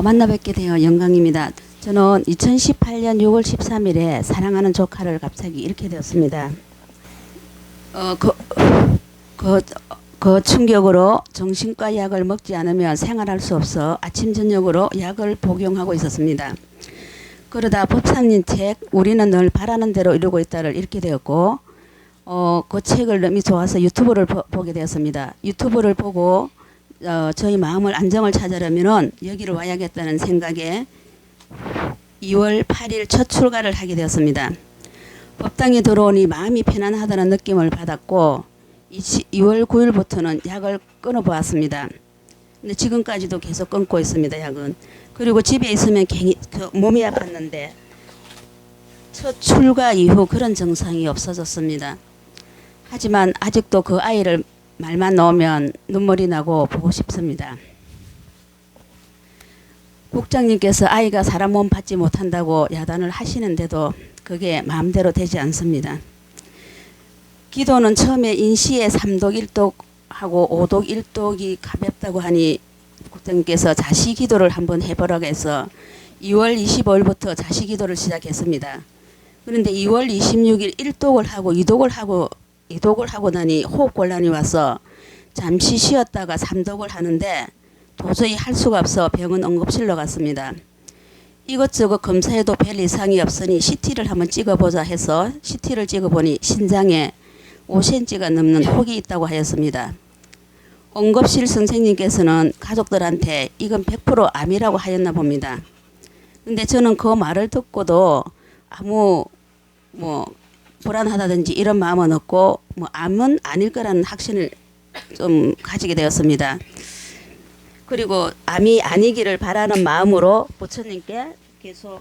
만나 뵙게 되어 영광입니다. 저는 2018년 6월 13일에 사랑하는 조카를 갑자기 잃게 되었습니다. 그 충격으로 정신과 약을 먹지 않으면 생활할 수 없어 아침 저녁으로 약을 복용하고 있었습니다. 그러다 법사님 책 우리는 늘 바라는 대로 이루고 있다를 읽게 되었고 그 책을 너무 좋아서 유튜브를 보게 되었습니다. 유튜브를 보고 저희 마음을 안정을 찾으려면 여기를 와야겠다는 생각에 2월 8일 첫 출가를 하게 되었습니다. 법당에 들어오니 마음이 편안하다는 느낌을 받았고 2월 9일부터는 약을 끊어보았습니다. 근데 지금까지도 계속 끊고 있습니다. 약은. 그리고 집에 있으면 몸이 아팠는데 첫 출가 이후 그런 증상이 없어졌습니다. 하지만 아직도 그 아이를 말만 나오면 눈물이 나고 보고 싶습니다. 국장님께서 아이가 사람 몸 받지 못한다고 야단을 하시는데도 그게 마음대로 되지 않습니다. 기도는 처음에 인시에 3독 1독하고 5독 1독이 가볍다고 하니 국장님께서 자시 기도를 한번 해보라고 해서 2월 25일부터 자시 기도를 시작했습니다. 그런데 2월 26일 1독을 하고 2독을 하고 나니 호흡곤란이 와서 잠시 쉬었다가 3독을 하는데 도저히 할 수가 없어 병원 응급실로 갔습니다. 이것저것 검사해도 별 이상이 없으니 CT를 한번 찍어보자 해서 CT를 찍어보니 신장에 5cm가 넘는 혹이 있다고 하였습니다. 응급실 선생님께서는 가족들한테 이건 100% 암이라고 하였나 봅니다. 근데 저는 그 말을 듣고도 아무 불안하다든지 이런 마음은 없고 암은 아닐 거라는 확신을 좀 가지게 되었습니다. 그리고 암이 아니기를 바라는 마음으로 부처님께 계속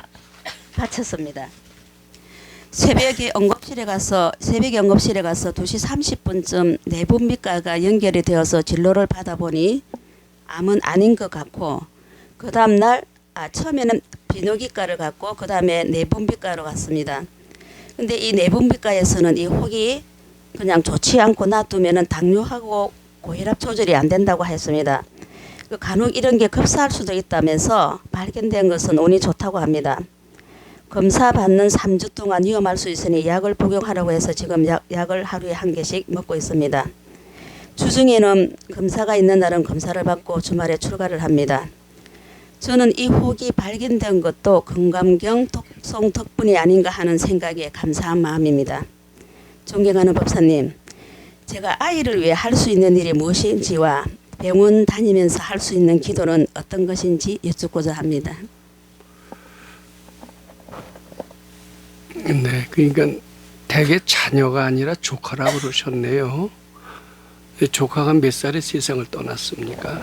바쳤습니다. 새벽에 응급실에 가서 2시 30분쯤 내분비과가 연결이 되어서 진료를 받아보니 암은 아닌 것 같고 그 다음날 처음에는 비뇨기과를 갔고 그 다음에 내분비과로 갔습니다. 근데 이 내분비과에서는 이 혹이 그냥 좋지 않고 놔두면은 당뇨하고 고혈압 조절이 안 된다고 했습니다. 간혹 이런 게 급사할 수도 있다면서 발견된 것은 운이 좋다고 합니다. 검사 받는 3주 동안 위험할 수 있으니 약을 복용하라고 해서 지금 약을 하루에 1개씩 먹고 있습니다. 주중에는 검사가 있는 날은 검사를 받고 주말에 출가를 합니다. 저는 이 혹이 발견된 것도 건강경 독성 덕분이 아닌가 하는 생각에 감사한 마음입니다. 존경하는 법사님, 제가 아이를 위해 할 수 있는 일이 무엇인지와 병원 다니면서 할 수 있는 기도는 어떤 것인지 여쭙고자 합니다. 네, 그러니까 대개 자녀가 아니라 조카라고 그러셨네요. 조카가 몇 살에 세상을 떠났습니까?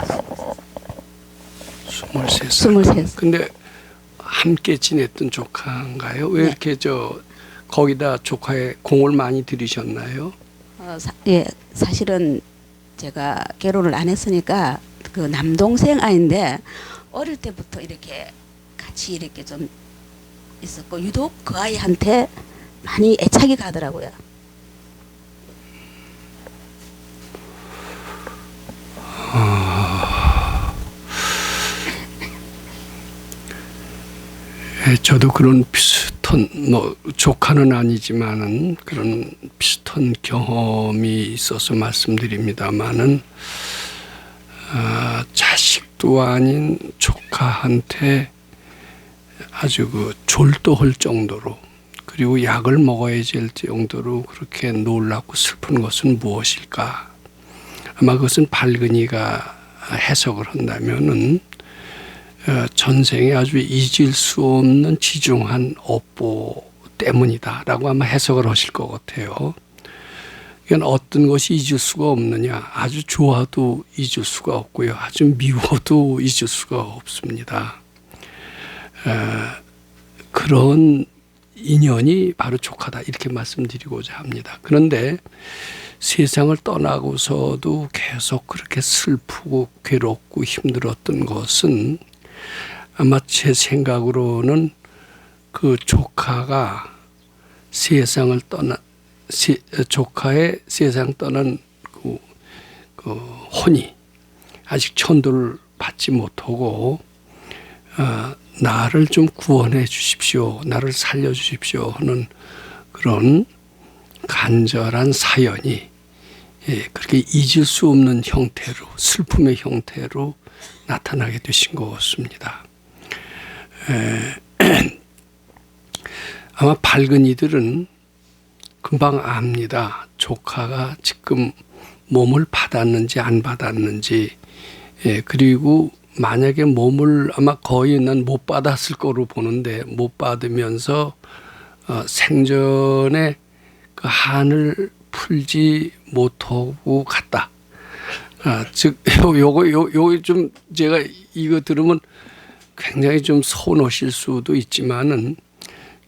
23살. 23살. 근데 함께 지냈던 조카인가요? 왜 이렇게 거기다 조카에 공을 많이 들이셨나요? 예, 사실은 제가 결혼을 안 했으니까 그 남동생 아이인데 어릴 때부터 이렇게 같이 이렇게 좀 있었고 유독 그 아이한테 많이 애착이 가더라고요. 저도 그런 비슷한 조카는 아니지만은 그런 비슷한 경험이 있어서 말씀드립니다만은 자식도 아닌 조카한테 아주 졸도할 정도로 그리고 약을 먹어야 될 정도로 그렇게 놀랍고 슬픈 것은 무엇일까? 아마 그것은 발근이가 해석을 한다면은 전생에 아주 잊을 수 없는 지중한 업보 때문이다라고 아마 해석을 하실 것 같아요. 그러니까 어떤 것이 잊을 수가 없느냐? 아주 좋아도 잊을 수가 없고요. 아주 미워도 잊을 수가 없습니다. 그런 인연이 바로 조카다 이렇게 말씀드리고자 합니다. 그런데 세상을 떠나고서도 계속 그렇게 슬프고 괴롭고 힘들었던 것은 아마 제 생각으로는 그 조카가 조카의 세상 떠난 그 혼이 아직 천도를 받지 못하고 나를 좀 구원해 주십시오, 나를 살려 주십시오 하는 그런 간절한 사연이 그렇게 잊을 수 없는 형태로, 슬픔의 형태로 나타나게 되신 것 같습니다. 아마 밝은 이들은 금방 압니다. 조카가 지금 몸을 받았는지 안 받았는지. 그리고 만약에 몸을 아마 거의 난 못 받았을 거로 보는데, 못 받으면서 생전에 그 한을 풀지 못하고 갔다. 즉 요거 좀 제가 이거 들으면 굉장히 좀 서운하실 수도 있지만은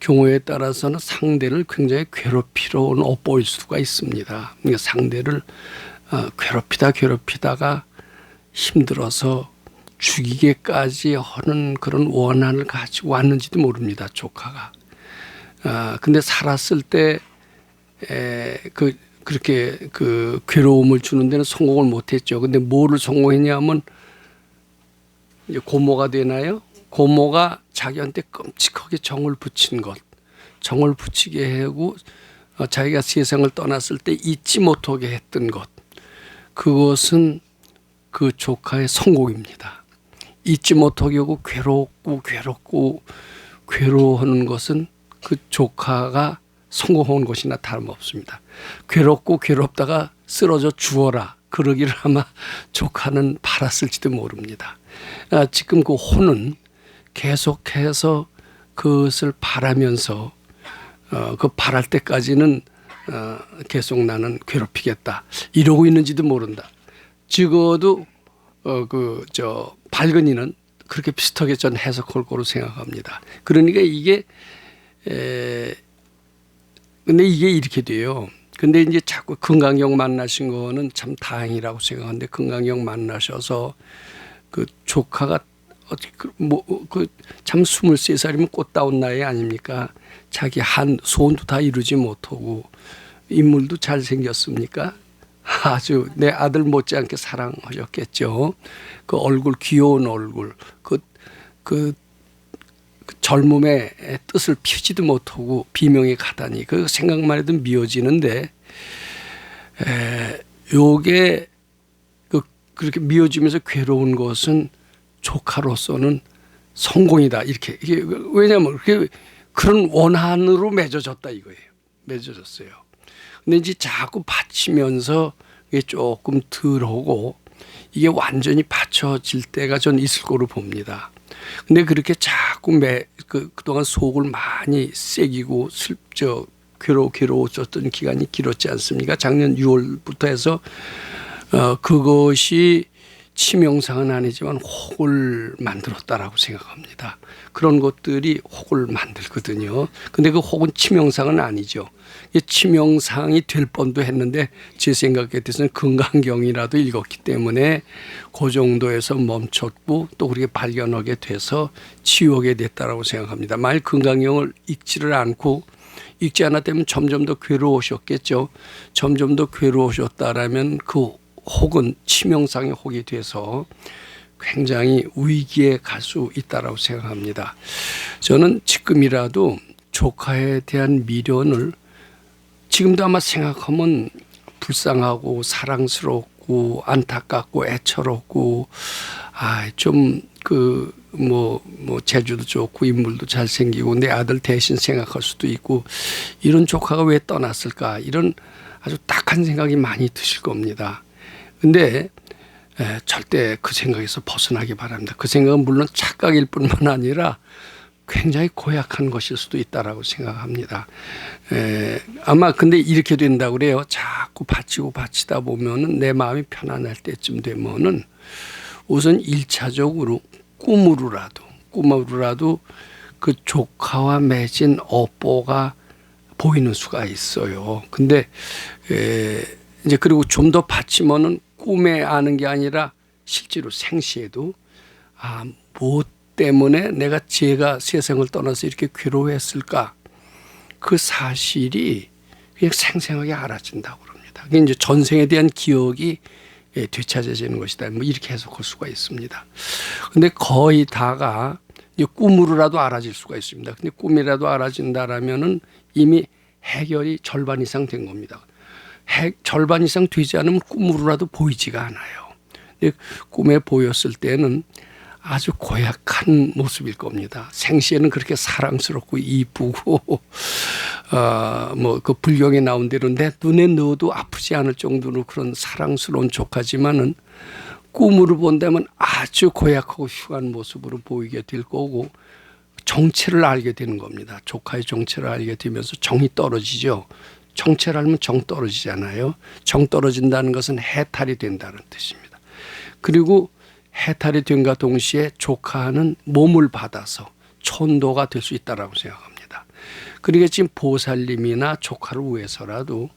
경우에 따라서는 상대를 굉장히 괴롭히러 온 업보일 수가 있습니다. 그러니까 상대를 괴롭히다가 힘들어서 죽이게까지 하는 그런 원한을 가지고 왔는지도 모릅니다, 조카가. 근데 살았을 때 그렇게 그 괴로움을 주는 데는 성공을 못했죠. 근데 뭐를 성공했냐면, 이제 고모가 되나요? 고모가 자기한테 끔찍하게 정을 붙인 것, 정을 붙이게 하고 자기가 세상을 떠났을 때 잊지 못하게 했던 것, 그것은 그 조카의 성공입니다. 잊지 못하게 하고 괴로워하는 것은 그 조카가 성공한 것이나 다름없습니다. 괴롭다가 쓰러져 죽어라, 그러기를 아마 조카는 바랐을지도 모릅니다. 지금 그 혼은 계속해서 그것을 바라면서 그 바랄 때까지는 계속 나는 괴롭히겠다 이러고 있는지도 모른다. 적어도 밝은 이는 그렇게 비슷하게 전 해석할 거로 생각합니다. 그러니까 이게 근데 이게 이렇게 돼요. 근데 이제 자꾸 금강경 만나신 거는 참 다행이라고 생각하는데, 금강경 만나셔서 그 조카가 참 23살이면 꽃다운 나이 아닙니까? 자기 소원도 다 이루지 못하고 인물도 잘생겼습니까? 아주 내 아들 못지않게 사랑하셨겠죠. 그 얼굴, 귀여운 얼굴, 그 젊음의 뜻을 피우지도 못하고 비명이 가다니 그 생각만 해도 미워지는데, 요게 그렇게 미워지면서 괴로운 것은 조카로서는 성공이다, 이렇게. 왜냐하면 그런 원한으로 맺어졌다 이거예요. 맺어졌어요. 근데 이제 자꾸 받치면서 이게 조금 덜하고 이게 완전히 받쳐질 때가 전 있을 거로 봅니다. 근데 그렇게 자꾸 그동안 속을 많이 새기고 괴로워졌던 기간이 길었지 않습니까? 작년 6월부터 해서 그것이 치명상은 아니지만 혹을 만들었다라고 생각합니다. 그런 것들이 혹을 만들거든요. 근데 그 혹은 치명상은 아니죠. 치명상이 될 뻔도 했는데 제 생각에 대해서는 금강경이라도 읽었기 때문에 그 정도에서 멈췄고 또 그렇게 발견하게 돼서 치유하게 됐다라고 생각합니다. 만약 금강경을 읽지를 않고 읽지 않았다면 점점 더 괴로우셨겠죠. 점점 더 괴로우셨다라면 그 혹은 치명상의 혹이 돼서 굉장히 위기에 갈 수 있다라고 생각합니다. 저는 지금이라도 조카에 대한 미련을 지금도 아마 생각하면 불쌍하고 사랑스럽고 안타깝고 애처롭고 재주도 좋고 인물도 잘생기고 내 아들 대신 생각할 수도 있고, 이런 조카가 왜 떠났을까, 이런 아주 딱한 생각이 많이 드실 겁니다. 근데 절대 그 생각에서 벗어나기 바랍니다. 그 생각은 물론 착각일 뿐만 아니라 굉장히 고약한 것일 수도 있다라고 생각합니다. 아마 근데 이렇게 된다고 그래요. 자꾸 바치다 보면은 내 마음이 편안할 때쯤 되면은 우선 1차적으로 꿈으로라도 그 조카와 맺은 업보가 보이는 수가 있어요. 근데 이제 그리고 좀 더 바치면은 꿈에 아는 게 아니라 실제로 생시에도 무엇 때문에 제가 세상을 떠나서 이렇게 괴로워했을까, 그 사실이 그냥 생생하게 알아진다고 그럽니다. 그게 이제 전생에 대한 기억이 되찾아지는 것이다, 이렇게 해석할 수가 있습니다. 근데 거의 다가 이제 꿈으로라도 알아질 수가 있습니다. 근데 꿈이라도 알아진다라면은 이미 해결이 절반 이상 된 겁니다. 절반 이상 되지 않으면 꿈으로라도 보이지가 않아요. 근데 꿈에 보였을 때는 아주 고약한 모습일 겁니다. 생시에는 그렇게 사랑스럽고 이쁘고 뭐 그 불경에 나온 대로 내 눈에 넣어도 아프지 않을 정도로 그런 사랑스러운 조카지만은 꿈으로 본다면 아주 고약하고 흉한 모습으로 보이게 될 거고 정체를 알게 되는 겁니다. 조카의 정체를 알게 되면서 정이 떨어지죠. 정체를 알면 정 떨어지잖아요. 정 떨어진다는 것은 해탈이 된다는 뜻입니다. 그리고 해탈이 된과 동시에 조카는 몸을 받아서 천도가 될 수 있다라고 생각합니다. 그러니까 지금 보살님이나 조카를 위해서라도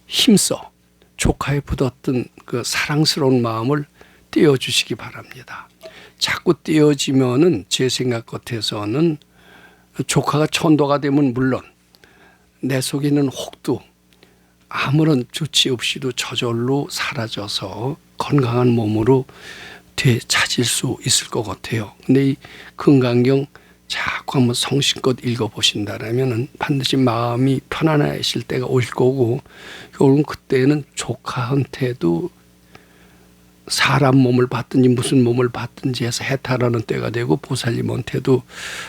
힘써 조카에 붙었던 그 사랑스러운 마음을 떼어주시기 바랍니다. 자꾸 떼어지면은 제 생각 같아서는 조카가 천도가 되면 물론 내 속에 있는 혹도 아무런 조치 없이도 저절로 사라져서 건강한 몸으로 되찾을 수 있을 것 같아요. 근데 이 금강경 자꾸 한번 성심껏 읽어보신다라면 반드시 마음이 편안하실 때가 올 거고 결국은 그때는 조카한테도 사람 몸을 받든지 무슨 몸을 받든지 해서 해탈하는 때가 되고 보살님한테도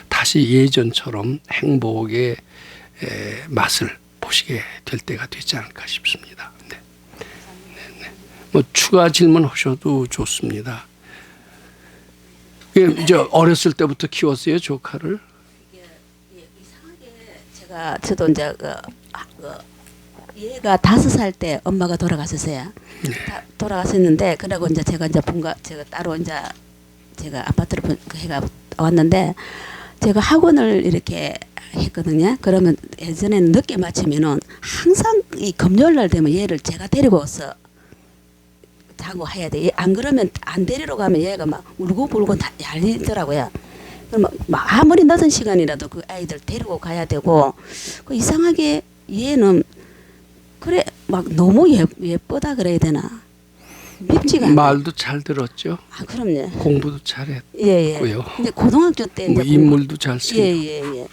다시 예전처럼 행복의 맛을 보시게 될 때가 되지 않을까 싶습니다. 네. 네. 뭐 추가 질문하셔도 좋습니다. 이제 어렸을 때부터 키웠어요 조카를? 이상하게 저도 이제 얘가 5살 때 엄마가 돌아가셨어요. 네. 돌아가셨는데 그러고 이제 제가 따로 이제 제가 아파트를 해가 왔는데 제가 학원을 이렇게 했거든요. 그러면 예전에는 늦게 마치면은 항상 이 금요일 날 되면 얘를 제가 데리고 와서 자고 해야 돼. 안 그러면 안 데리러 가면 얘가 막 울고 불고 다 yar리더라고요. 그럼 막 아무리 늦은 시간이라도 그 아이들 데리고 가야 되고 그 이상하게 얘는 그래 막 너무 예쁘다 그래야 되나 밉지가 않아. 말도 잘 들었죠. 아 그럼요. 공부도 잘했고요. 예. 근데 고등학교 때 뭐 이제 인물도 잘 쓰고. 예.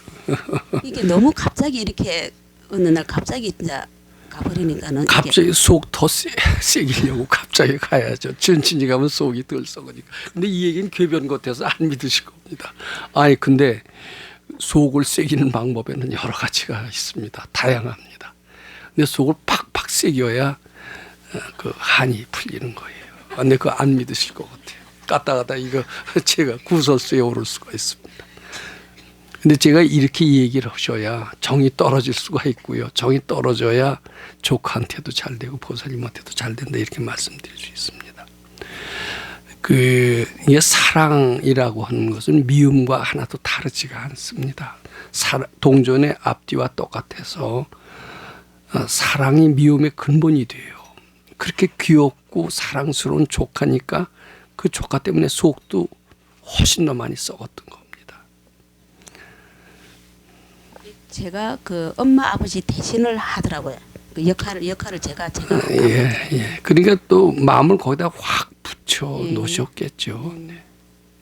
이게 너무 갑자기 이렇게 어느 날 갑자기 이제 가버리니까는 갑자기 속 더 세기려고 갑자기 가야죠. 천천히 가면 속이 덜 썩으니까. 근데 이 얘기는 궤변 같아서 안 믿으실 겁니다. 아니 근데 속을 새기는 방법에는 여러 가지가 있습니다. 다양합니다. 근데 속을 팍팍 새겨야 그 한이 풀리는 거예요. 근데 그거 안 믿으실 것 같아요. 까딱 이거 제가 구설수에 오를 수가 있습니다. 근데 제가 이렇게 얘기를 하셔야 정이 떨어질 수가 있고요. 정이 떨어져야 조카한테도 잘 되고 보살님한테도 잘 된다 이렇게 말씀드릴 수 있습니다. 이게 사랑이라고 하는 것은 미움과 하나도 다르지가 않습니다. 동전의 앞뒤와 똑같아서 사랑이 미움의 근본이 돼요. 그렇게 귀엽고 사랑스러운 조카니까 그 조카 때문에 속도 훨씬 더 많이 썩었던 겁니다. 제가 그 엄마 아버지 대신을 하더라고요. 그 역할을 제가 예. 그러니까 또 마음을 거기다 확 붙여 놓으셨겠죠. 네.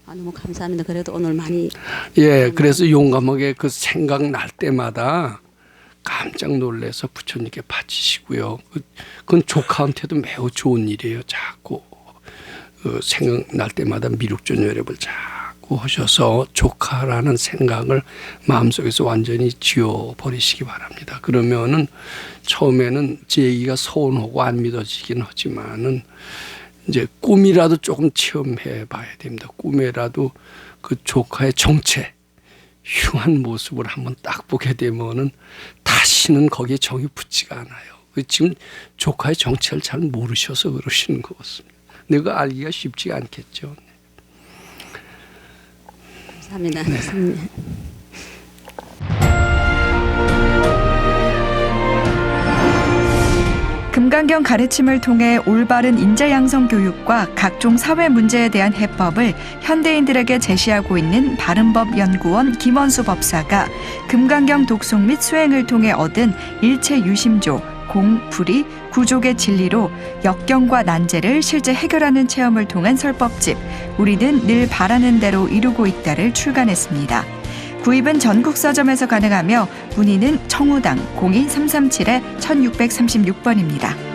너무 감사합니다. 그래도 오늘 많이 그래서 용감하게 그 생각 날 때마다 깜짝 놀라서 부처님께 바치시고요. 그건 조카한테도 매우 좋은 일이에요. 자꾸 생각날 때마다 미륵존열애를 자꾸 하셔서 조카라는 생각을 마음속에서 완전히 지워버리시기 바랍니다. 그러면은 처음에는 제 얘기가 서운하고 안 믿어지긴 하지만은 이제 꿈이라도 조금 체험해 봐야 됩니다. 꿈에라도 그 조카의 정체, 흉한 모습을 한번 딱 보게 되면은 다시는 거기에 정이 붙지가 않아요. 지금 조카의 정체를 잘 모르셔서 그러시는 것 같습니다. 내가 알기가 쉽지 않겠죠. 감사합니다. 네. 금강경 가르침을 통해 올바른 인재 양성 교육과 각종 사회 문제에 대한 해법을 현대인들에게 제시하고 있는 바른법연구원 김원수 법사가 금강경 독송 및 수행을 통해 얻은 일체 유심조, 공, 불이, 구족의 진리로 역경과 난제를 실제 해결하는 체험을 통한 설법집 우리는 늘 바라는 대로 이루고 있다를 출간했습니다. 구입은 전국 서점에서 가능하며 문의는 청우당 02337-1636번입니다.